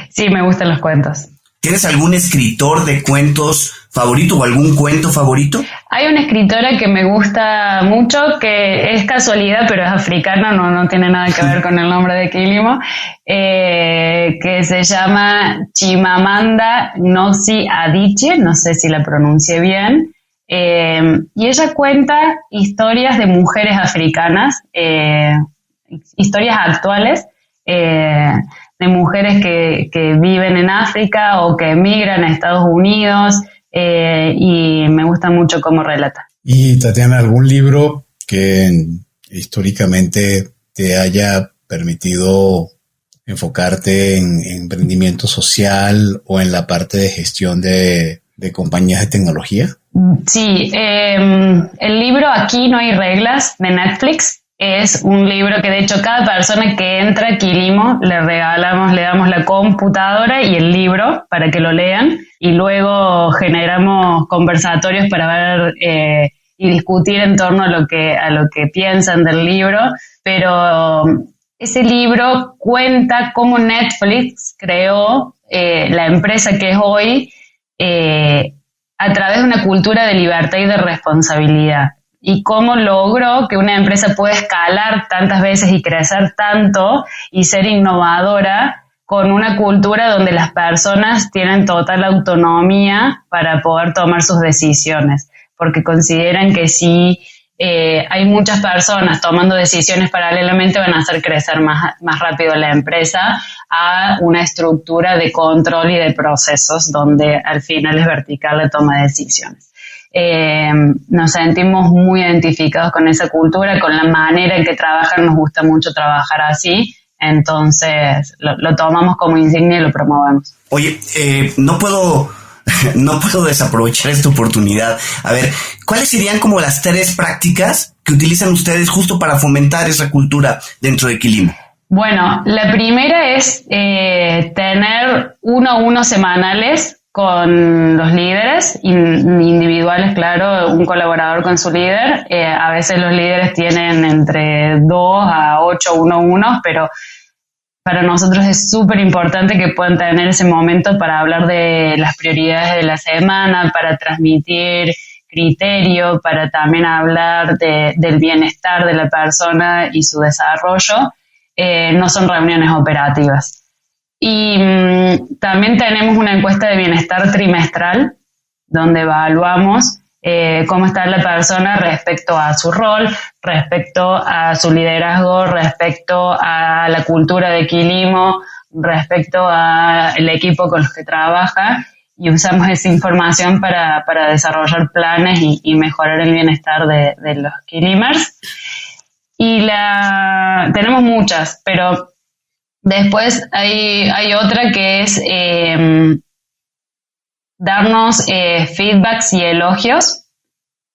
Sí, me gustan los cuentos. ¿Tienes algún escritor de cuentos favorito o algún cuento favorito? Hay una escritora que me gusta mucho, que es casualidad, pero es africana, no tiene nada que ver con el nombre de Quilimo, que se llama Chimamanda Ngozi Adichie, no sé si la pronuncié bien, y ella cuenta historias de mujeres africanas, historias actuales, de mujeres que viven en África o que emigran a Estados Unidos, y me gusta mucho cómo relata. Y Tatiana, ¿algún libro que históricamente te haya permitido enfocarte en emprendimiento social o en la parte de gestión de compañías de tecnología? Sí, el libro Aquí no hay reglas de Netflix es un libro que de hecho cada persona que entra a Quilimo le damos la computadora y el libro para que lo lean, y luego generamos conversatorios para ver y discutir en torno a lo que piensan del libro. Pero ese libro cuenta cómo Netflix creó la empresa que es hoy a través de una cultura de libertad y de responsabilidad, y cómo logró que una empresa pueda escalar tantas veces y crecer tanto y ser innovadora con una cultura donde las personas tienen total autonomía para poder tomar sus decisiones, porque consideran que si hay muchas personas tomando decisiones paralelamente van a hacer crecer más rápido la empresa a una estructura de control y de procesos donde al final es vertical la toma de decisiones. Nos sentimos muy identificados con esa cultura, con la manera en que trabajan, nos gusta mucho trabajar así, entonces lo tomamos como insignia y lo promovemos. Oye, no puedo desaprovechar esta oportunidad. A ver, ¿cuáles serían como las 3 prácticas que utilizan ustedes justo para fomentar esa cultura dentro de Quilimo? Bueno, la primera es tener 1-a-1 semanales con los líderes, individuales, claro, un colaborador con su líder. A veces los líderes tienen entre 2 a 8 1-a-1, pero para nosotros es súper importante que puedan tener ese momento para hablar de las prioridades de la semana, para transmitir criterio, para también hablar del bienestar de la persona y su desarrollo. No son reuniones operativas. Y también tenemos una encuesta de bienestar trimestral donde evaluamos cómo está la persona respecto a su rol, respecto a su liderazgo, respecto a la cultura de Quilimo, respecto al equipo con los que trabaja, y usamos esa información para desarrollar planes y mejorar el bienestar de los Quilimers. Y tenemos muchas, pero después hay otra que es darnos feedbacks y elogios.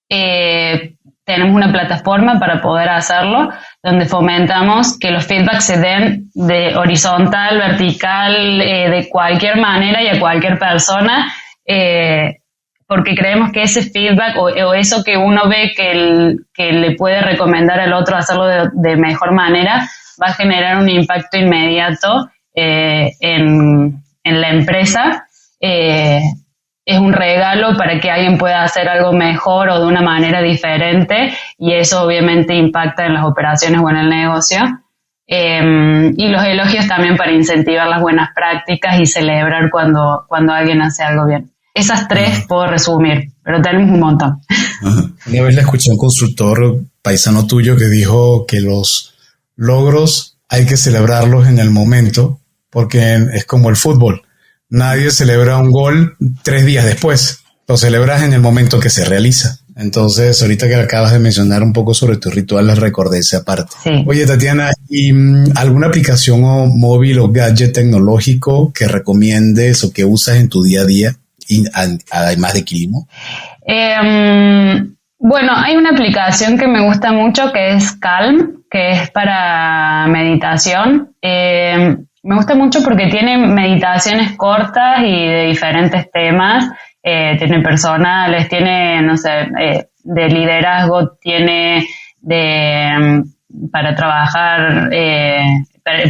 Tenemos una plataforma para poder hacerlo, donde fomentamos que los feedbacks se den de horizontal, vertical, de cualquier manera y a cualquier persona, porque creemos que ese feedback o eso que uno ve que le puede recomendar al otro hacerlo de mejor manera, va a generar un impacto inmediato en la empresa. Es un regalo para que alguien pueda hacer algo mejor o de una manera diferente, y eso obviamente impacta en las operaciones o en el negocio. Y los elogios también para incentivar las buenas prácticas y celebrar cuando alguien hace algo bien. Esas 3 puedo resumir, pero tenemos un montón. Una vez le escuché a un consultor paisano tuyo que dijo que los logros hay que celebrarlos en el momento, porque es como el fútbol. Nadie celebra un gol 3 días después. Lo celebras en el momento que se realiza. Entonces, ahorita que acabas de mencionar un poco sobre tus rituales, recordé esa parte. Sí. Oye, Tatiana, ¿y alguna aplicación o móvil o gadget tecnológico que recomiendes o que usas en tu día a día, además de Quilimo? Bueno, hay una aplicación que me gusta mucho que es Calm, que es para meditación. Me gusta mucho porque tiene meditaciones cortas y de diferentes temas. Tiene personales, tiene, no sé, de liderazgo, tiene para trabajar,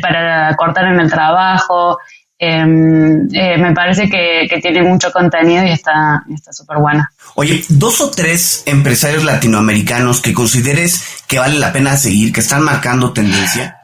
para cortar en el trabajo. Me parece que tiene mucho contenido y está súper buena. Oye, 2 o 3 empresarios latinoamericanos que consideres que vale la pena seguir, que están marcando tendencia.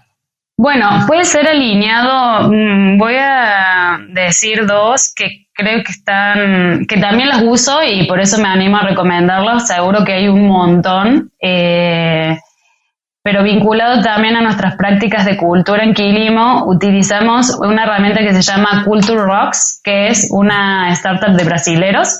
Bueno, puede ser alineado. Voy a decir 2 que creo que también las uso y por eso me animo a recomendarlos. Seguro que hay un montón, pero vinculado también a nuestras prácticas de cultura en Quilimo, utilizamos una herramienta que se llama Culture Rocks, que es una startup de brasileros,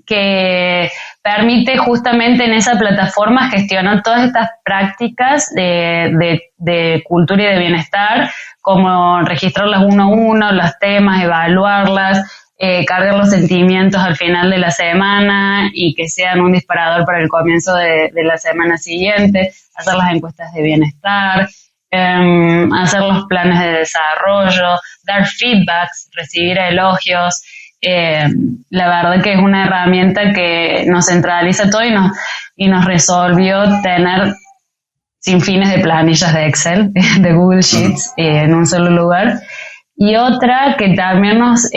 que permite justamente en esa plataforma gestionar todas estas prácticas de cultura y de bienestar, como registrarlas 1 a 1, los temas, evaluarlas, cargar los sentimientos al final de la semana y que sean un disparador para el comienzo de la semana siguiente, hacer las encuestas de bienestar, hacer los planes de desarrollo, dar feedbacks, recibir elogios. La verdad que es una herramienta que nos centraliza todo y nos resolvió tener sin fines de planillas de Excel, de Google Sheets, en un solo lugar. Y otra que también nos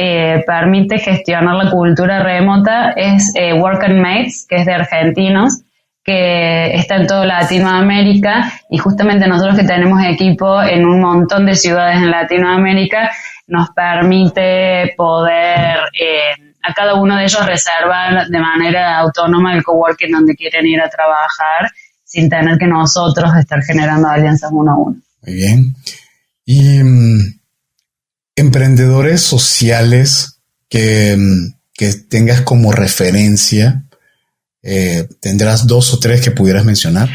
permite gestionar la cultura remota es Work and Mates, que es de argentinos, que está en toda Latinoamérica, y justamente nosotros que tenemos equipo en un montón de ciudades en Latinoamérica, nos permite poder a cada uno de ellos reservar de manera autónoma el coworking donde quieren ir a trabajar, sin tener que nosotros estar generando alianzas uno a uno. Muy bien. Y emprendedores sociales que tengas como referencia, ¿tendrás 2 o 3 que pudieras mencionar?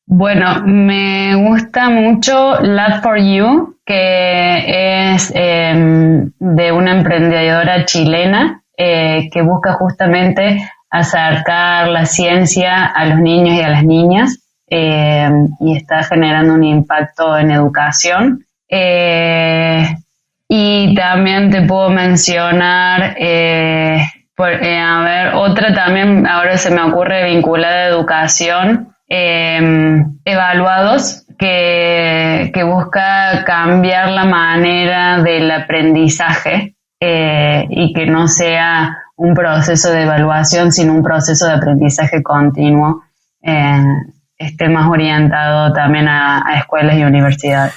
Bueno, me gusta mucho Lab4U, que es de una emprendedora chilena que busca justamente acercar la ciencia a los niños y a las niñas y está generando un impacto en educación. Y también te puedo mencionar, otra también, ahora se me ocurre vinculada a educación, Evaluados, que busca cambiar la manera del aprendizaje y que no sea un proceso de evaluación, sino un proceso de aprendizaje continuo, esté más orientado también a escuelas y universidades.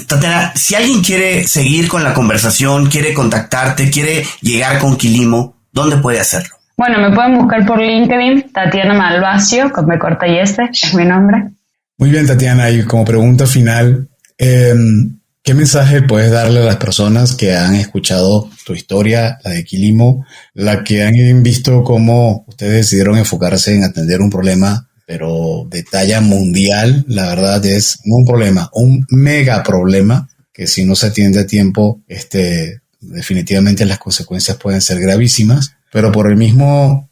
Tatiana, si alguien quiere seguir con la conversación, quiere contactarte, quiere llegar con Quilimo, ¿dónde puede hacerlo? Bueno, me pueden buscar por LinkedIn, Tatiana Malvasio, con B corta y S, es mi nombre. Muy bien, Tatiana, y como pregunta final, ¿qué mensaje puedes darle a las personas que han escuchado tu historia, la de Quilimo, la que han visto cómo ustedes decidieron enfocarse en atender un problema, pero de talla mundial? La verdad es no un problema, un mega problema que si no se atiende a tiempo, definitivamente las consecuencias pueden ser gravísimas, pero por el mismo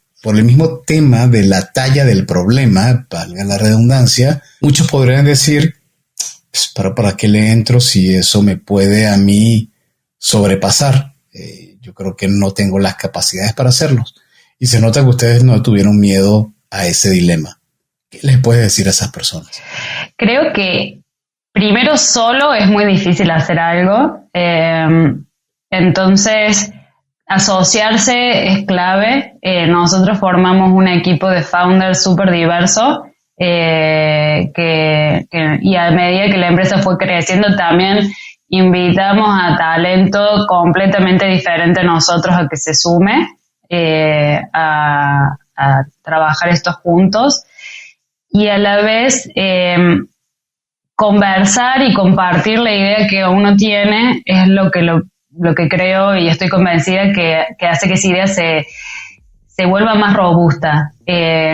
tema de la talla del problema, valga la redundancia, muchos podrían decir, ¿para qué le entro si eso me puede a mí sobrepasar? Yo creo que no tengo las capacidades para hacerlo. Y se nota que ustedes no tuvieron miedo a ese dilema. ¿Qué les puedes decir a esas personas? Creo que primero solo es muy difícil hacer algo. Entonces, asociarse es clave. Nosotros formamos un equipo de founders súper diverso y a medida que la empresa fue creciendo también invitamos a talento completamente diferente a nosotros a que se sume a trabajar estos juntos. Y a la vez conversar y compartir la idea que uno tiene es lo que creo y estoy convencida que hace que esa idea se vuelva más robusta.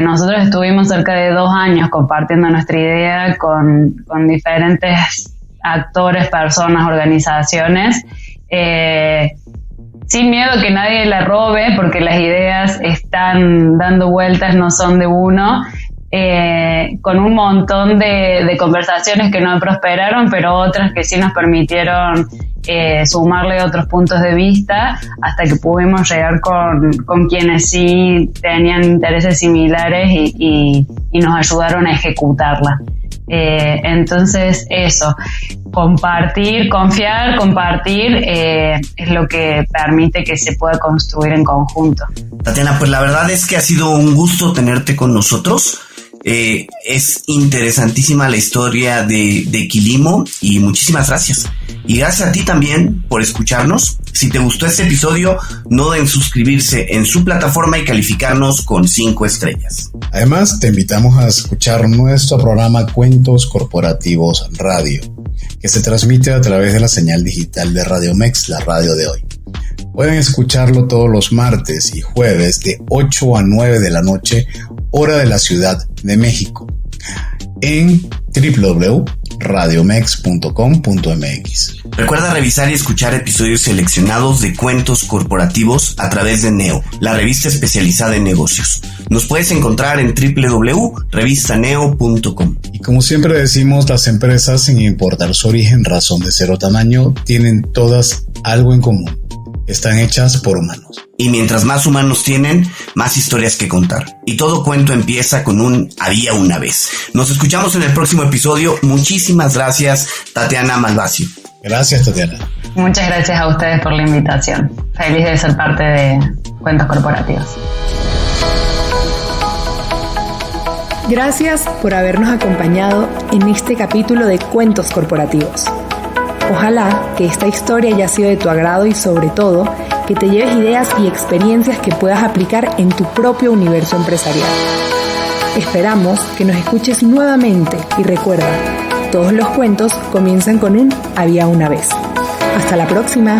Nosotros estuvimos cerca de 2 años compartiendo nuestra idea con diferentes actores, personas, organizaciones, sin miedo a que nadie la robe, porque las ideas están dando vueltas, no son de uno. Con un montón de conversaciones que no prosperaron, pero otras que sí nos permitieron sumarle otros puntos de vista hasta que pudimos llegar con quienes sí tenían intereses similares y nos ayudaron a ejecutarla. Entonces eso, compartir, confiar, compartir es lo que permite que se pueda construir en conjunto. Tatiana, pues la verdad es que ha sido un gusto tenerte con nosotros. Es interesantísima la historia de Quilimo y muchísimas gracias. Y gracias a ti también por escucharnos. Si te gustó este episodio, no duden en suscribirse en su plataforma y calificarnos con 5 estrellas. Además, te invitamos a escuchar nuestro programa Cuentos Corporativos Radio, que se transmite a través de la señal digital de Radio Mex, la radio de hoy. Pueden escucharlo todos los martes y jueves de 8 a 9 de la noche, hora de la Ciudad de México, en www.radiomex.com.mx. Recuerda revisar y escuchar episodios seleccionados de Cuentos Corporativos a través de Neo, la revista especializada en negocios. Nos puedes encontrar en www.revistaneo.com. Y como siempre decimos, las empresas, sin importar su origen, razón de ser o tamaño, tienen todas algo en común. Están hechas por humanos. Y mientras más humanos tienen, más historias que contar. Y todo cuento empieza con un había una vez. Nos escuchamos en el próximo episodio. Muchísimas gracias, Tatiana Malvasio. Gracias, Tatiana. Muchas gracias a ustedes por la invitación. Feliz de ser parte de Cuentos Corporativos. Gracias por habernos acompañado en este capítulo de Cuentos Corporativos. Ojalá que esta historia haya sido de tu agrado y sobre todo que te lleves ideas y experiencias que puedas aplicar en tu propio universo empresarial. Esperamos que nos escuches nuevamente y recuerda, todos los cuentos comienzan con un había una vez. Hasta la próxima.